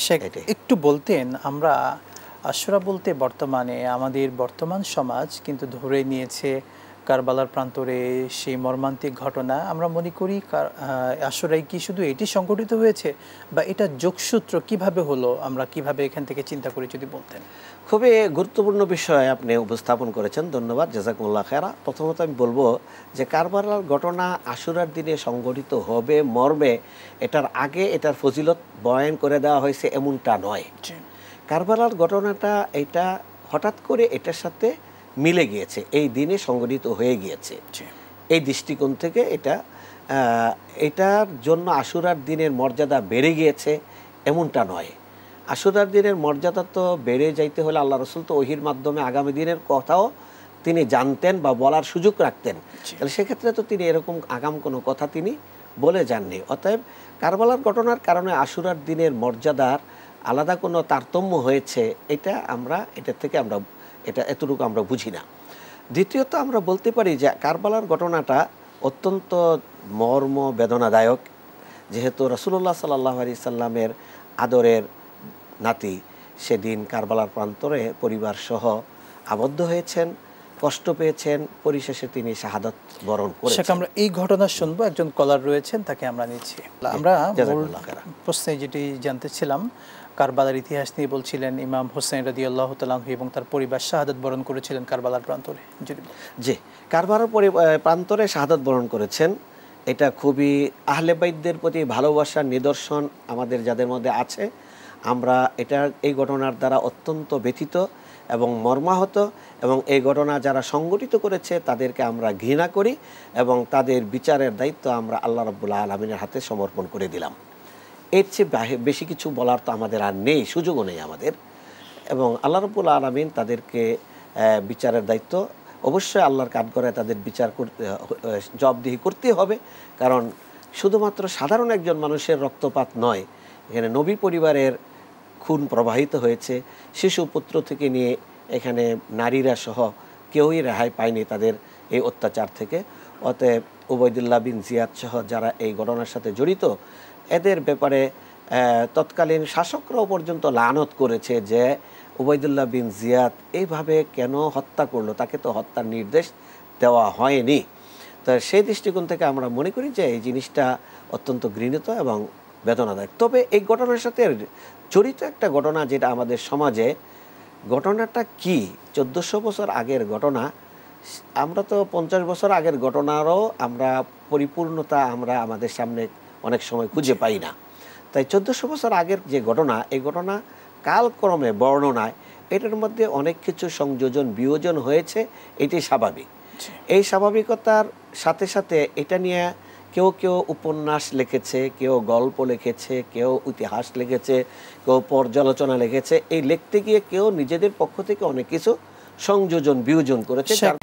শেখ এটাই। একটু বলতেন, আমরা আশুরা বলতে বর্তমানে আমাদের বর্তমান সমাজ কিন্তু ধরে নিয়েছে কারবালার প্রান্তরে সেই মর্মান্তিক ঘটনা। আমরা মনে করি আশুরায় কি শুধু এটি সংঘটিত হয়েছে, বা এটা যোগসূত্র কিভাবে হলো, আমরা কিভাবে এখান থেকে চিন্তা করি যদি বলতেন। খুবই গুরুত্বপূর্ণ বিষয় আপনি উপস্থাপন করেছেন, ধন্যবাদ, জাযাকুমুল্লাহ খায়রা। প্রথমত আমি বলবো যে কারবালার ঘটনা আশুরার দিনে সংঘটিত হবে মর্মে এটার আগে এটার ফজিলত বয়ান করে দেওয়া হয়েছে এমনটা নয়। জি কারবালার ঘটনাটা এটা হঠাৎ করে এটার সাথে মিলে গিয়েছে, এই দিনে সংঘটিত হয়ে গিয়েছে। জি এই দৃষ্টিকোণ থেকে এটার জন্য আশুরার দিনের মর্যাদা বেড়ে গিয়েছে এমনটা নয়। আশুরার দিনের মর্যাদা তো বেড়ে যাইতে হলে আল্লাহ রসুল তো ওহির মাধ্যমে আগামী দিনের কথাও তিনি জানতেন বা বলার সুযোগ রাখতেন। তাহলে সেক্ষেত্রে তো তিনি এরকম আগাম কোনো কথা তিনি বলে যাননি। অতএব কারবালার ঘটনার কারণে আশুরার দিনের মর্যাদার আলাদা কোনো তারতম্য হয়েছে এটা থেকে আমরা এতটুকু আমরা বুঝি না। দ্বিতীয়ত আমরা বলতে পারি যে কারবালার ঘটনাটা অত্যন্ত মর্ম বেদনাদায়ক, যেহেতু রাসূলুল্লাহ সাল্লাল্লাহু আলাইহি সাল্লামের আদরের নাতি সেদিন কারবালার প্রান্তরে পরিবার সহ আবদ্ধ হয়েছেন, কষ্ট পেয়েছেন, পরিশেষে তিনি শাহাদাত বরণ করেছেন। আমরা এই ঘটনা শুনবো, একজন কলার রয়েছেন, তাকে আমরা নিচ্ছি। আমরা মূল প্রশ্নে যেটি জানতেছিলাম, কারবালার ইতিহাস নিয়ে বলছিলেন, ইমাম হোসেন রাদিয়াল্লাহু তাআলা আনহু এবং তার পরিবার শাহাদাত বরণ করেছিলেন কারবালার প্রান্তরে। জি, কারবালার প্রান্তরে শাহাদাত বরণ করেছেন। এটা খুবই আহলে বাইতদের প্রতি ভালোবাসার নিদর্শন আমাদের যাদের মধ্যে আছে। আমরা এই ঘটনার দ্বারা অত্যন্ত ব্যথিত এবং মর্মাহত, এবং এই ঘটনা যারা সংগঠিত করেছে তাদেরকে আমরা ঘৃণা করি এবং তাদের বিচারের দায়িত্ব আমরা আল্লাহ রাব্বুল আলামিনের হাতে সমর্পণ করে দিলাম। এর চেয়ে বেশি কিছু বলার তো আমাদের আর নেই, সুযোগও নেই আমাদের। এবং আল্লাহ রাব্বুল আলামিন তাদেরকে বিচারের দায়িত্ব অবশ্যই আল্লাহর কাঠগড়ায় তাদের বিচার করতে, জবাবদিহি করতে হবে। কারণ শুধুমাত্র সাধারণ একজন মানুষের রক্তপাত নয়, এখানে নবী পরিবারের খুন প্রবাহিত হয়েছে। শিশু পুত্র থেকে নিয়ে এখানে নারীরা সহ কেউই রেহাই পায়নি তাদের এই অত্যাচার থেকে। অতএব উবাইদুল্লাহ বিন জিয়াদ সহ যারা এই ঘটনার সাথে জড়িত, এদের ব্যাপারে তৎকালীন শাসকরাও পর্যন্ত লানত করেছে যে উবাইদুল্লাহ বিন জিয়াদ এইভাবে কেন হত্যা করলো, তাকে তো হত্যার নির্দেশ দেওয়া হয়নি। তো সেই দৃষ্টিকোণ থেকে আমরা মনে করি যে এই জিনিসটা অত্যন্ত ঘৃণিত এবং বেদনাদায়ক। তবে এই ঘটনার সাথে জড়িত একটা ঘটনা যেটা আমাদের সমাজে, ঘটনাটা কি 1400 বছর আগের ঘটনা, আমরা তো 50 বছর আগের ঘটনারও আমরা পরিপূর্ণতা আমরা আমাদের সামনে অনেক সময় খুঁজে পাই না। তাই 1400 বছর আগের যে ঘটনা, এই ঘটনা কালক্রমে বর্ণনায় এটার মধ্যে অনেক কিছু সংযোজন বিয়োজন হয়েছে, এটি স্বাভাবিক। এই স্বাভাবিকতার সাথে সাথে এটা নিয়ে কেউ কেউ উপন্যাস লিখেছে, কেউ গল্প লিখেছে, কেউ ইতিহাস লিখেছে, কেউ পর্যালোচনা লিখেছে। এই লিখতে গিয়ে কেউ নিজেদের পক্ষ থেকে অনেক কিছু সংযোজন বিয়োজন করেছে, যার